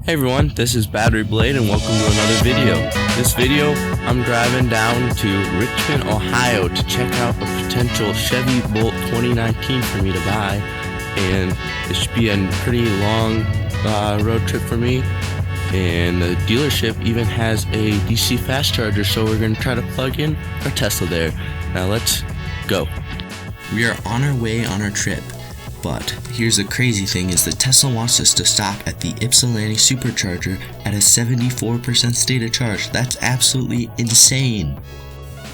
Hey everyone, this is Battery Blade and welcome to another video. This video, I'm driving down to Richmond, Ohio to check out a potential Chevy Bolt 2019 for me to buy. And it should be a pretty long road trip for me. And the dealership even has a DC fast charger, so we're going to try to plug in our Tesla there. Now let's go. We are on our way on our trip. But here's the crazy thing is the Tesla wants us to stop at the Ypsilanti supercharger at a 74% state of charge. That's absolutely insane.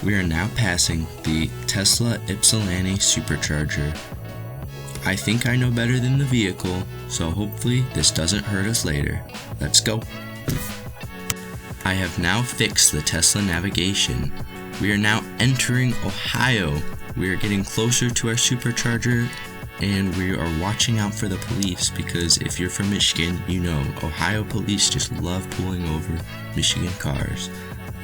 We are now passing the Tesla Ypsilanti supercharger. I think I know better than the vehicle, so hopefully this doesn't hurt us later. Let's go. I have now fixed the Tesla navigation. We are now entering Ohio. We are getting closer to our supercharger. And we are watching out for the police because if you're from Michigan, you know Ohio police just love pulling over Michigan cars.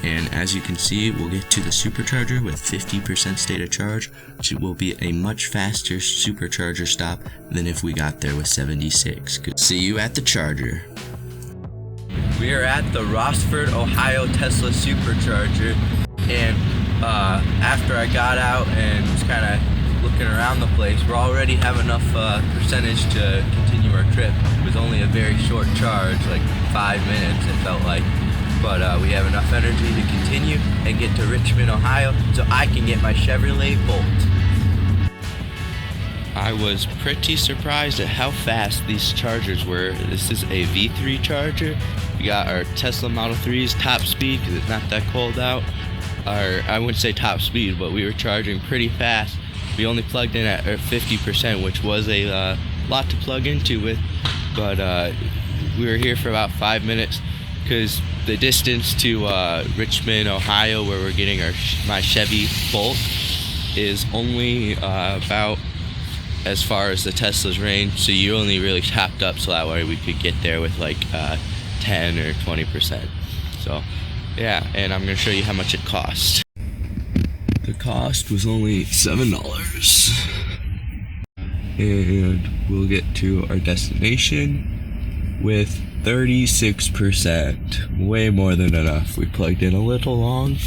And as you can see, we'll get to the supercharger with 50% state of charge, which will be a much faster supercharger stop than if we got there with 76. See you at the charger. We are at the Rossford, Ohio Tesla supercharger, and after I got out and was kind of looking around the place, we already have enough percentage to continue our trip with only a very short charge, like 5 minutes it felt like. But we have enough energy to continue and get to Richmond, Ohio, so I can get my Chevrolet Bolt. I was pretty surprised at how fast these chargers were. This is a V3 charger. We got our Tesla Model 3's top speed because it's not that cold out. I wouldn't say top speed, but we were charging pretty fast. We only plugged in at 50%, which was a lot to plug into with, but we were here for about 5 minutes because the distance to Richmond, Ohio, where we're getting my Chevy Bolt, is only about as far as the Tesla's range, so you only really topped up so that way we could get there with like 10 or 20%. So yeah, and I'm going to show you how much it cost. The cost was only $7, and we'll get to our destination with 36%, way more than enough. We plugged in a little long,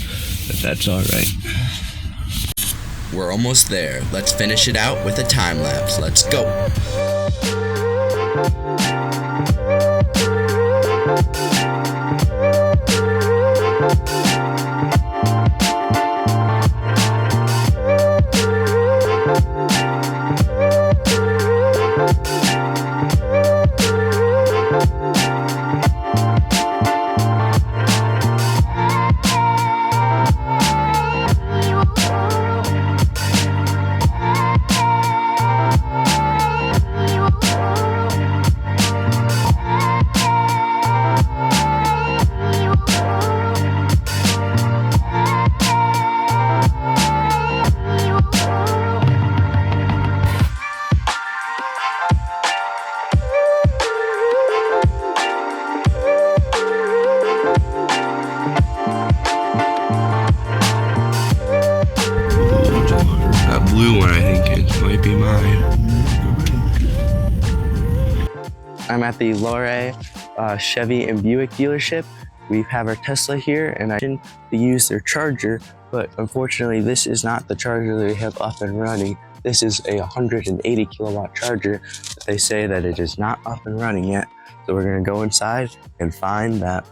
but that's alright. We're almost there. Let's finish it out with a time lapse. Let's go. Blue one, I think it might be mine. I'm at the Lorry Chevy and Buick dealership. We have our Tesla here, and I didn't use their charger, but unfortunately this is not the charger they have up and running. This is a 180 kilowatt charger, but they say that it is not up and running yet. So we're gonna go inside and find that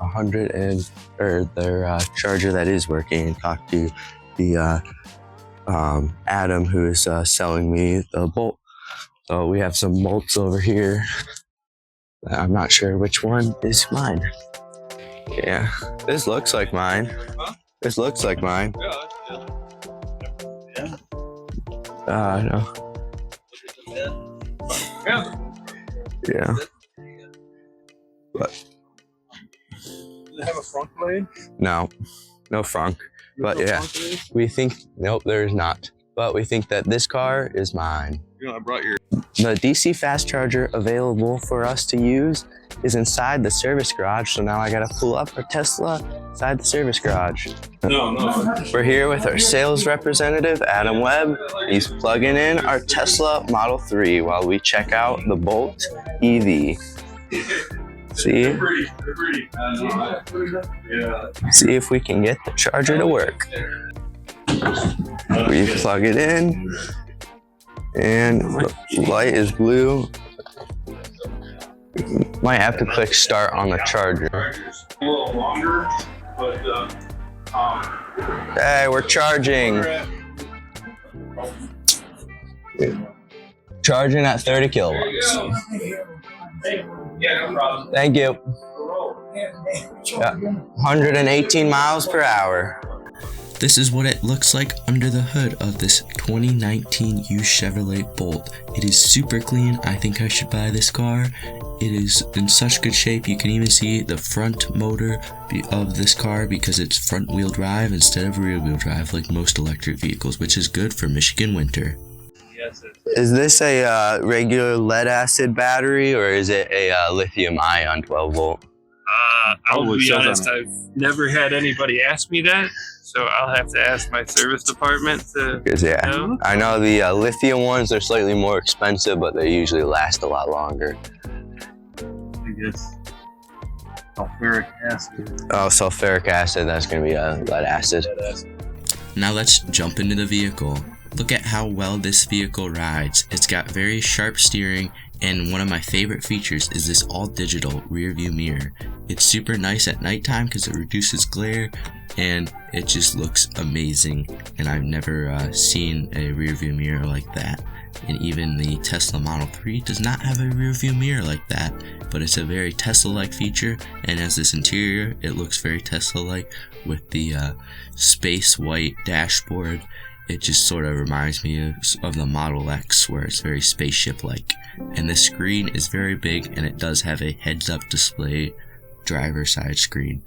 their charger that is working and talk to the Adam, who is selling me the Bolt. So we have some bolts over here. I'm not sure which one is mine. Yeah, this looks like mine. Huh? This looks like mine. Yeah. No. Yeah. But does it have a front blade? no frunk. But yeah, we think, nope, there is not. But we think that this car is mine. You know, I brought your... The DC fast charger available for us to use is inside the service garage. So now I gotta pull up our Tesla inside the service garage. No. We're here with our sales representative, Adam Webb. He's plugging in our Tesla Model 3 while we check out the Bolt EV. See? See if we can get the charger to work. We plug it in, and the light is blue. Might have to click start on the charger. A little longer, but Hey, we're charging. Charging at 30 kilowatts. yeah, no problem. Thank you. Yeah, 118 miles per hour. This is what it looks like under the hood of this 2019 used Chevrolet Bolt. It is super clean. I think I should buy this car. It is in such good shape. You can even see the front motor of this car because it's front wheel drive instead of rear wheel drive like most electric vehicles, which is good for Michigan winter. Is this a regular lead acid battery or is it a lithium ion 12 volt? I'll be honest, I've never had anybody ask me that, so I'll have to ask my service department to know. I know the lithium ones are slightly more expensive, but they usually last a lot longer. I guess sulfuric acid. Oh, sulfuric acid, that's going to be lead acid. Now let's jump into the vehicle. Look at how well this vehicle rides. It's got very sharp steering, and one of my favorite features is this all digital rear view mirror. It's super nice at nighttime because it reduces glare and it just looks amazing, and I've never seen a rear view mirror like that. And even the Tesla Model 3 does not have a rear view mirror like that, but it's a very Tesla-like feature, and as this interior it looks very Tesla-like with the space white dashboard. It just sort of reminds me of the Model X, where it's very spaceship-like. And this screen is very big, and it does have a heads-up display driver side screen.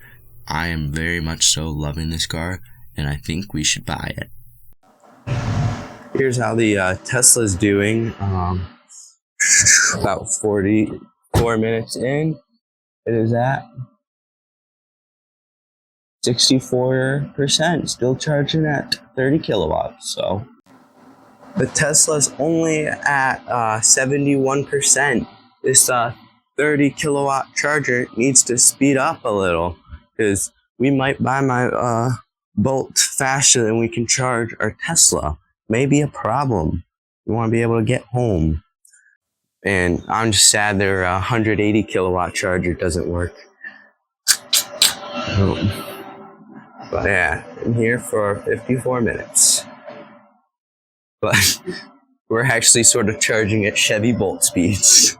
I am very much so loving this car, and I think we should buy it. Here's how the Tesla's doing. About 44 minutes in, it is at 64%, still charging at 30 kilowatts. So the Tesla's only at 71%. This 30 kilowatt charger needs to speed up a little because we might buy my Bolt faster than we can charge our Tesla. Maybe a problem. We want to be able to get home. And I'm just sad their 180 kilowatt charger doesn't work. But yeah, I'm here for 54 minutes. But we're actually sort of charging at Chevy Bolt speeds.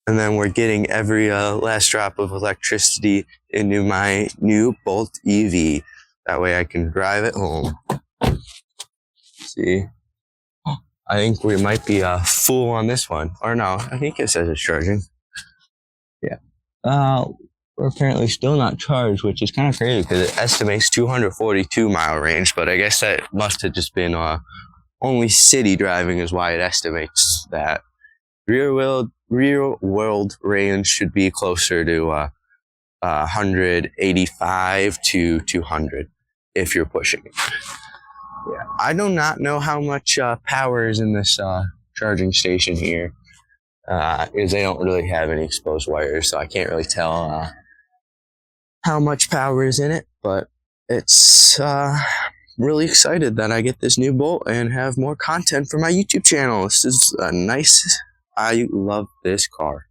And then we're getting every last drop of electricity into my new Bolt EV. That way I can drive it home. See? I think we might be full on this one. Or no, I think it says it's charging. Yeah. We're apparently still not charged, which is kind of crazy because it estimates 242 mile range, but I guess that must have just been only city driving is why it estimates that. Rear world range should be closer to 185 to 200 if you're pushing it. Yeah, I do not know how much power is in this charging station here, because they don't really have any exposed wires, so I can't really tell how much power is in it, but it's really excited that I get this new Bolt and have more content for my YouTube channel. This is I love this car.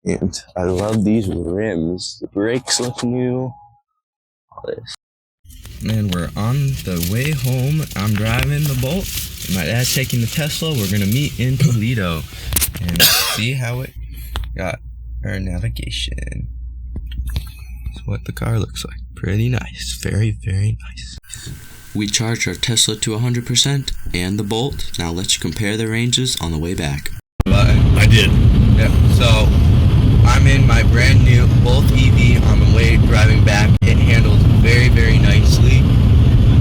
And I love these rims. The brakes look new. All this. And we're on the way home. I'm driving the Bolt. My dad's taking the Tesla. We're going to meet in Toledo and see how it got our navigation. That's what the car looks like. Pretty nice. Very, very nice. We charged our Tesla to 100% and the Bolt. Now let's compare the ranges on the way back. I did. Yeah, so I'm in my brand new Bolt EV on the way driving back. It handles very, very nicely,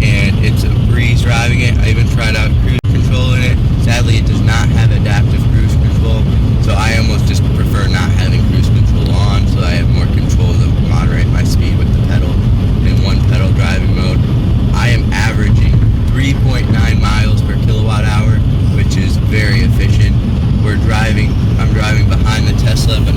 and it's a breeze driving it. I even tried out cruise control in it. Sadly, it does not have adaptive cruise control, so I almost just prefer not having cruise control on, so I have more control to moderate my speed with the pedal in one pedal driving mode. I am averaging 3.9 miles per kilowatt hour, which is very efficient. I'm driving behind the Tesla, but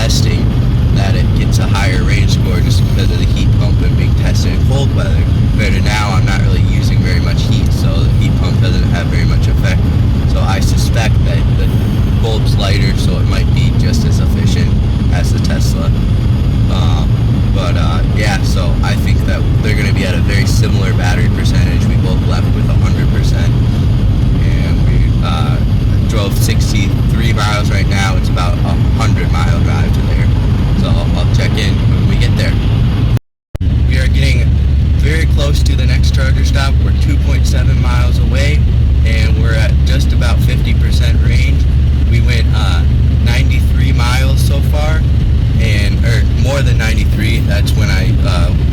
testing that it gets a higher range score just because of the heat pump and being tested in cold weather. But now I'm not really using very much heat, so the heat pump doesn't have very much effect. So I suspect that the Bolt's lighter, so it might be just as efficient as the Tesla. Yeah, so I think that they're going to be at a very similar battery percentage. We both left with 100%, and we drove 63 miles right now. It's about a 100-mile drive to there. So I'll check in when we get there. We are getting very close to the next charger stop. We're 2.7 miles away, and we're at just about 50% range. We went 93 miles so far, or more than 93. That's when I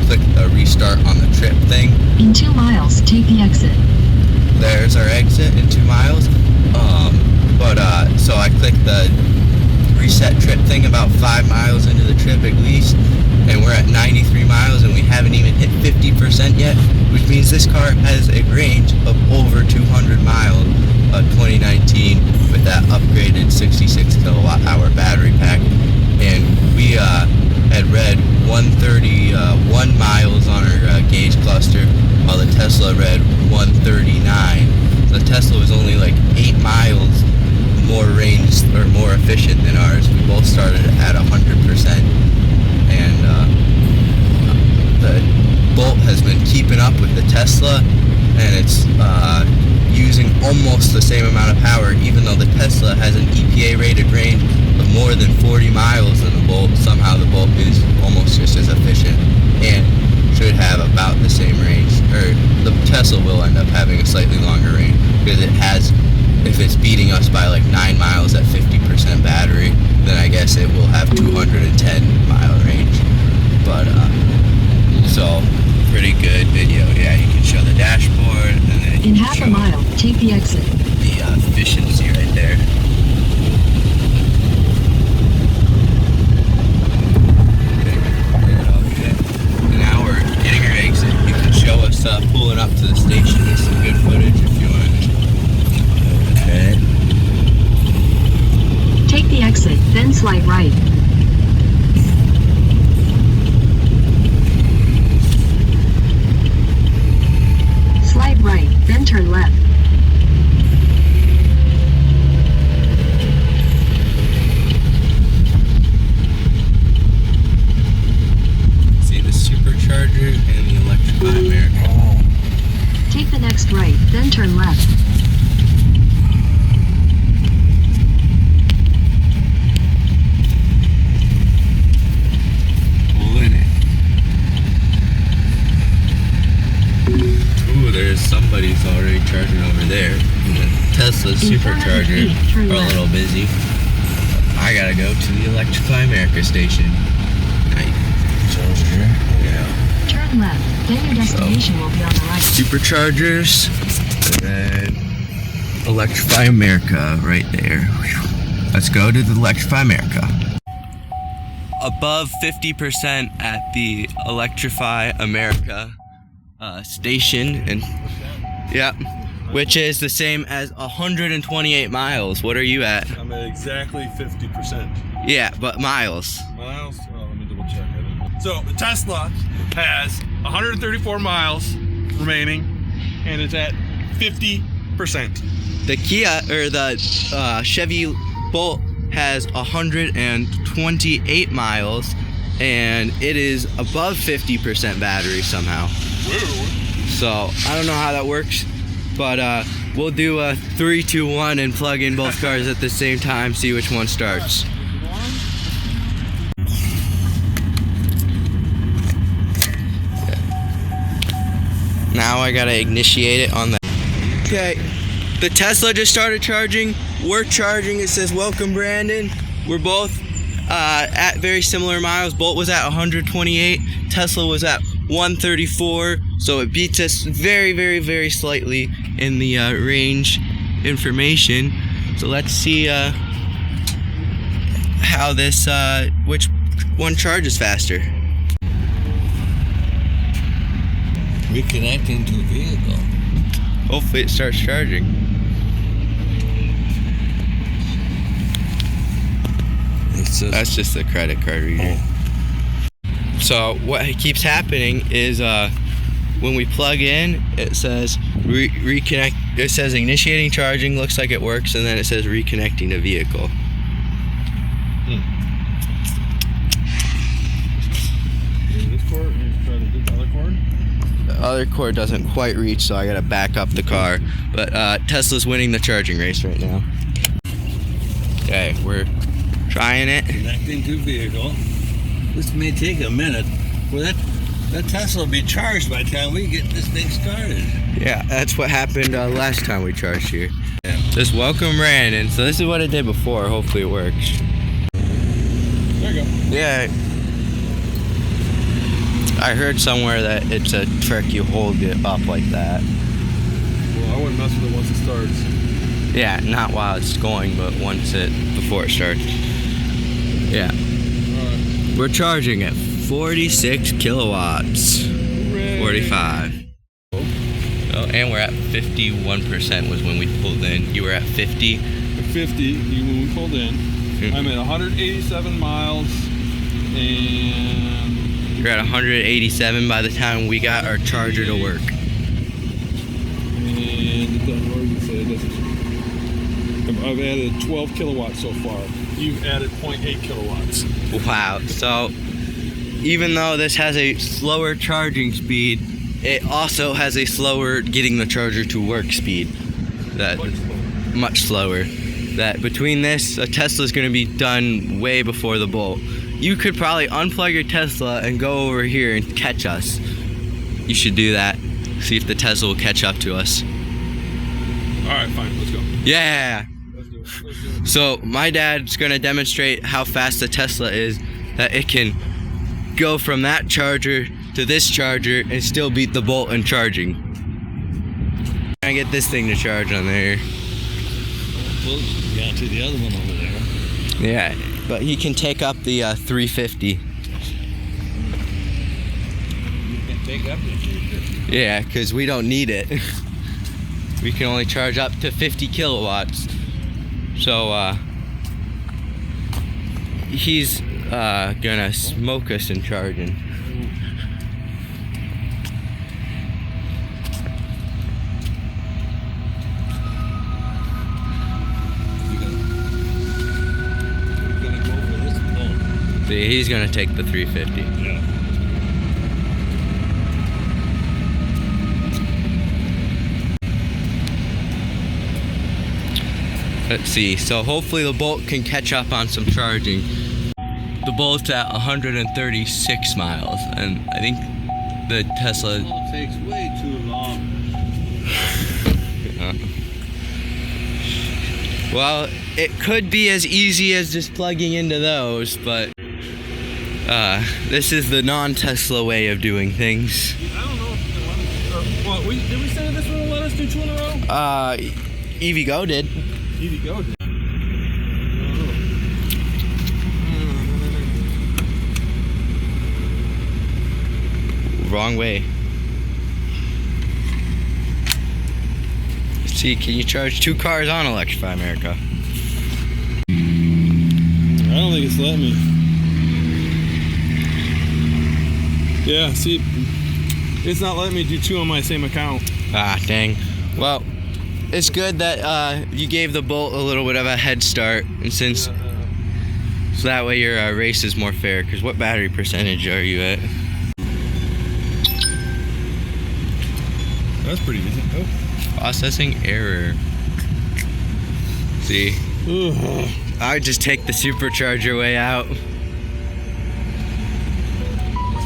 clicked the restart on the trip thing. In 2 miles, take the exit. There's our exit in 2 miles. So I clicked the reset trip thing about 5 miles into the trip at least, and we're at 93 miles and we haven't even hit 50% yet, which means this car has a range of over 200 miles. 2019 with that upgraded 66 kilowatt hour battery pack, and we had read 131 miles on our gauge cluster, while the Tesla read 139. So the Tesla was only like 8 miles more range or more efficient than ours. We both started at 100%, and the Bolt has been keeping up with the Tesla, and it's using almost the same amount of power, even though the Tesla has an EPA rated range of more than 40 miles than the Bolt. Somehow the Bolt is almost just as efficient and should have about the same range, or the Tesla will end up having a slightly longer range because it has, if it's beating us by like 9 miles at 50% battery, then I guess it will have 210 mile range. But so pretty good video. Yeah, you can show the dashboard, and then in half a mile, take the exit. The efficiency right there. Okay. Now we're getting our exit. You can show us pulling up to the station with some good footage if you want. Okay. Take the exit, then slide right. Slide right, then turn left. See the supercharger and the electrifying America. Take the next right, then turn left. There's somebody's already charging over there. The Tesla supercharger are a little busy. I gotta go to the Electrify America station. Charger. Yeah. Turn left, then your destination will be on the right. Superchargers, and then Electrify America right there. Let's go to the Electrify America. Above 50% at the Electrify America station, and yeah, which is the same as 128 miles. What are you at? I'm at exactly 50%. Yeah, but miles. Miles? Oh, let me double check. So the Tesla has 134 miles remaining, and it's at 50%. The Kia, or the Chevy Bolt, has 128 miles, and it is above 50% battery somehow. Whoa. So I don't know how that works, but we'll do a 3, 2, 1 and plug in both cars at the same time, see which one starts. Now I gotta initiate it on the. Okay, the Tesla just started charging. We're charging. It says welcome, Brandon. We're both at very similar miles. Bolt was at 128. Tesla was at 134. So it beats us very, very, very slightly in the range information. So let's see how this which one charges faster. Reconnecting to the vehicle. Hopefully it starts charging. It's What's this? That's just the credit card reader. So what keeps happening is when we plug in, it says reconnect. It says initiating charging, looks like it works, and then it says reconnecting the vehicle. This cord, try to do the other cord. The other cord doesn't quite reach, so I gotta back up the car. But Tesla's winning the charging race right now. Okay, we're trying it. Connecting to vehicle. This may take a minute. Well, that Tesla will be charged by the time we get this thing started. Yeah, that's what happened last time we charged here. Yeah. Just welcome Brandon. So this is what it did before. Hopefully it works. There you go. Yeah. I heard somewhere that it's a trick you hold it up like that. Well, I wouldn't mess with it once it starts. Yeah, not while it's going, but before it starts. Yeah. Alright. We're charging at 46 kilowatts. Hooray. 45. Oh, and we're at 51% was when we pulled in. You were at 50. At 50 when we pulled in. I'm at 187 miles, and You're at 187 by the time we got our charger to work. And it doesn't, what does it say? It doesn't. I've added 12 kilowatts so far. You've added 0.8 kilowatts. Wow. So even though this has a slower charging speed, it also has a slower getting the charger to work speed. Much slower. That between this, a Tesla's going to be done way before the Bolt. You could probably unplug your Tesla and go over here and catch us. You should do that. See if the Tesla will catch up to us. Alright, fine, let's go. Yeah. Let's do it. So my dad's going to demonstrate how fast the Tesla is, that it can go from that charger to this charger and still beat the Bolt in charging. I get this thing to charge on there. Well, got to the other one over there. Yeah, but he can take up the 350. You can take up the 350. Yeah, because we don't need it. We can only charge up to 50 kilowatts. So he's gonna smoke us in charging. See, he's gonna take the 350. Yeah. Let's see, so hopefully the Bolt can catch up on some charging. The Bolt's at 136 miles, and I think the Tesla... It takes way too long. Well, it could be as easy as just plugging into those, but this is the non-Tesla way of doing things. I don't know if they let us, well, did we say this one will let us do 2 in a row? EVgo did. EVgo did. Wrong way. Let's see, can you charge 2 cars on Electrify America? I don't think it's letting me. Yeah, see, it's not letting me do 2 on my same account. Ah, dang. Well, it's good that you gave the Bolt a little bit of a head start, and so that way your race is more fair. Because what battery percentage are you at? That's pretty easy. Oh. Processing error. See, Ugh. I would just take the supercharger way out. What's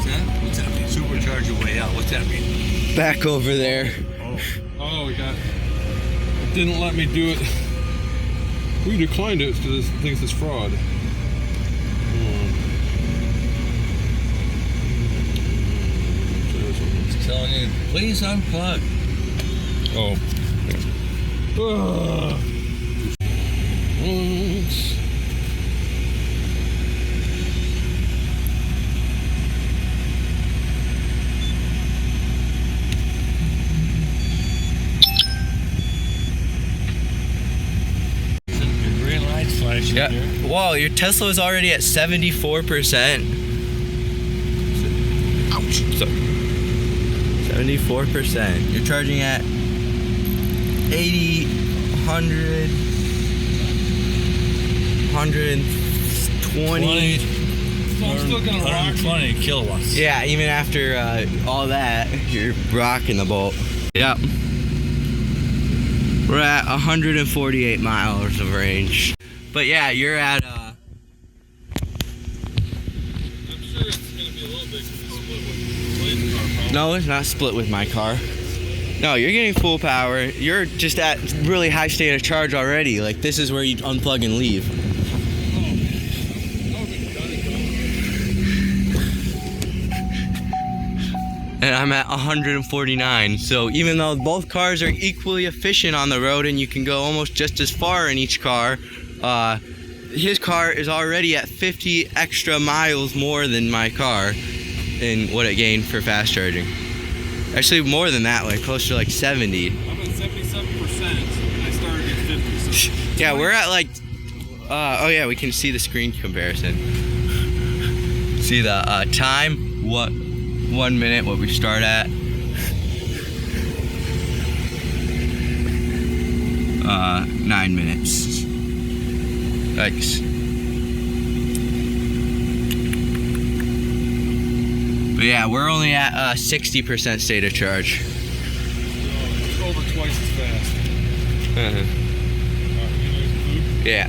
that? What's that mean? Supercharger way out. What's that mean? Back over there. Oh, we got. It didn't let me do it. We declined it because it thinks it's fraud. It's telling you, please unplug. Oh. Ugh. Your green light's action Yeah. here. Whoa, your Tesla is already at 74%. Ouch. So, 74%. You're charging at 80, 100, 120. So I'm still gonna rock. 120 kilowatts. Yeah, even after all that, you're rocking the Bolt. Yep. We're at 148 miles of range. But yeah, you're at I'm sure it's gonna be a little bit because it's split with Blade's car, probably. no, it's not split with my car. No, you're getting full power. You're just at really high state of charge already. Like, this is where you unplug and leave. And I'm at 149. So even though both cars are equally efficient on the road and you can go almost just as far in each car, his car is already at 50 extra miles more than my car in what it gained for fast charging. Actually more than that, like close to like 70. I'm at 77% and I started at 50. So Yeah, we're at like, oh yeah, we can see the screen comparison. See the time, what 1 minute, what we start at. 9 minutes. Thanks. But yeah, we're only at 60% state of charge. it's over twice as fast. Uh-huh. Food? Yeah.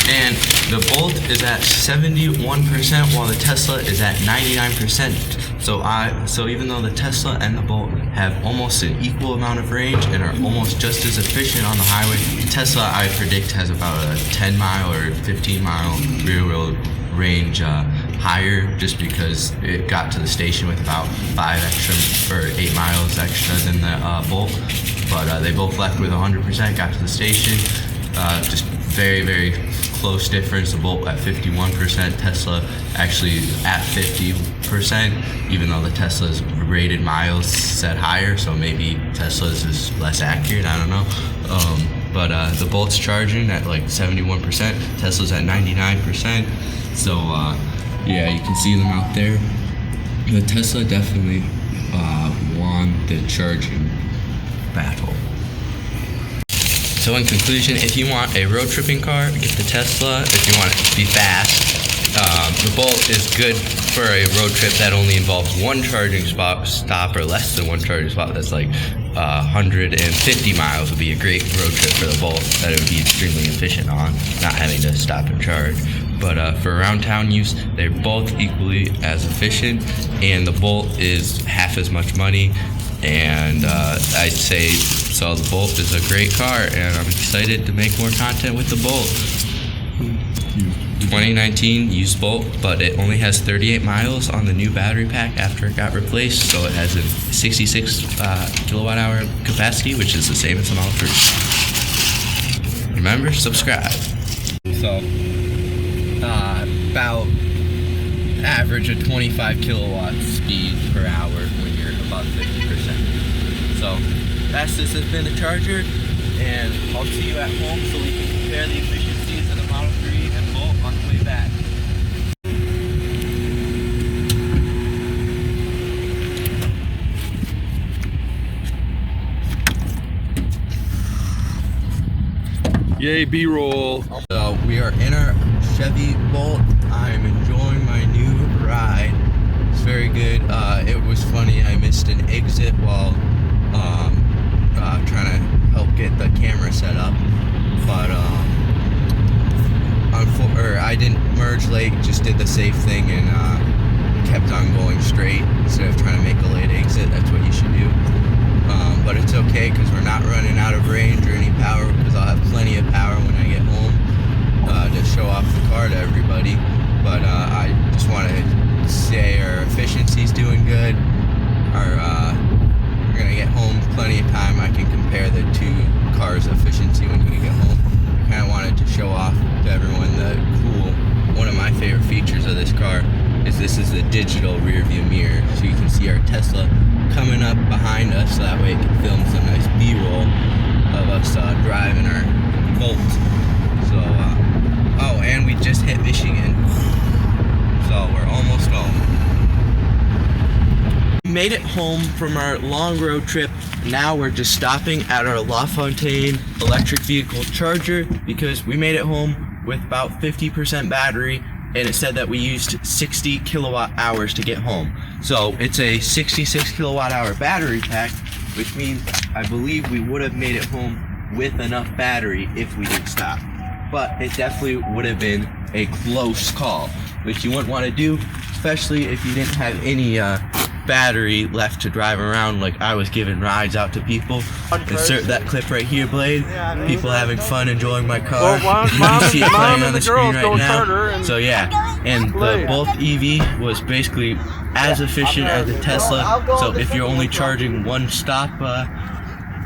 And the Bolt is at 71% while the Tesla is at 99%. So even though the Tesla and the Bolt have almost an equal amount of range and are almost just as efficient on the highway, the Tesla I predict has about a 10 mile or 15 mile rear wheel range higher, just because it got to the station with about 5 extra or 8 miles extra than the Bolt. But they both left with 100%, got to the station. Just very, very close difference. The Bolt at 51%, Tesla actually at 50%, even though the Tesla's rated miles set higher, so maybe Tesla's is less accurate, I don't know. But the Bolt's charging at like 71%, Tesla's at 99%. So yeah, you can see them out there. The Tesla definitely won the charging battle. So in conclusion, if you want a road tripping car, get the Tesla. If you want it to be fast, the Bolt is good for a road trip that only involves one charging stop or less than one charging spot. That's like 150 miles would be a great road trip for the Bolt that it would be extremely efficient on, not having to stop and charge. But for around town use, they're both equally as efficient, and the Bolt is half as much money. And I'd say, so the Bolt is a great car, and I'm excited to make more content with the Bolt. 2019 used Bolt, but it only has 38 miles on the new battery pack after it got replaced, so it has a 66 kilowatt hour capacity, which is the same as the Model 3. Remember, subscribe. So, about average of 25 kilowatts speed per hour when you're above 50%. So, this has been the Charger, and I'll see you at home so we can compare the efficiencies of the Model 3 and Bolt on the way back. Yay, B-roll. So we are in our Chevy Bolt. I'm enjoying my new ride. It's very good. It was funny, I missed an exit while trying to help get the camera set up, but I didn't merge late, just did the safe thing and kept on going straight instead of trying to make a late exit. That's what you should do. But it's okay because we're not running out of range or any power, because I'll have plenty of power when I get home to show off the car to everybody. But I just want to say our efficiency's doing good. We're gonna get home plenty of time. I can compare the two cars' efficiency when we get home. I kind of wanted to show off to everyone the cool. One of my favorite features of this car is this is the digital rear view mirror, so you can see our Tesla coming up behind us, so that way it can film some nice B-roll of us driving our Bolt. made it home from our long road trip. Now we're just stopping at our LaFontaine electric vehicle charger because we made it home with about 50% battery, and it said that we used 60 kilowatt hours to get home. So it's a 66 kilowatt hour battery pack, which means I believe we would have made it home with enough battery if we didn't stop. But it definitely would have been a close call, which you wouldn't want to do, especially if you didn't have any battery left to drive around. Like I was giving rides out to people. Insert that clip right here, Blade. People having fun enjoying my car. You see it playing on the screen right now. So yeah, and the Bolt EV was basically as efficient as the Tesla. So if you're only charging one stop,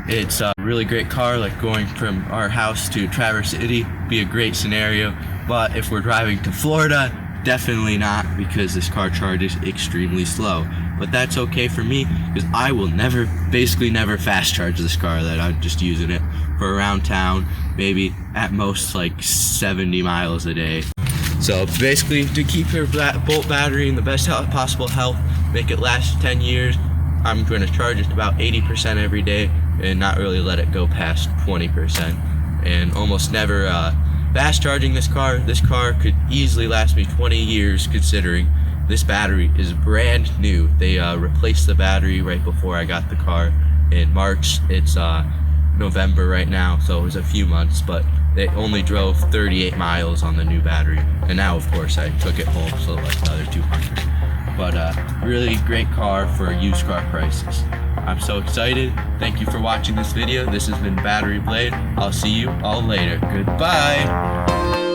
it's a really great car. Like going from our house to Traverse City be a great scenario. But if we're driving to Florida, definitely not, because this car charges extremely slow. But that's okay for me, because I will basically never fast charge this car. That I'm just using it for around town, maybe at most like 70 miles a day. So basically, to keep your Bolt battery in the best possible health, make it last 10 years, I'm going to charge it about 80% every day and not really let it go past 20%. And almost never fast charging this car. This car could easily last me 20 years, considering this battery is brand new. They replaced the battery right before I got the car in March. It's November right now, so it was a few months, but they only drove 38 miles on the new battery. And now, of course, I took it home, so like another 200. But really great car for used car prices. I'm so excited. Thank you for watching this video. This has been Battery Blade. I'll see you all later. Goodbye.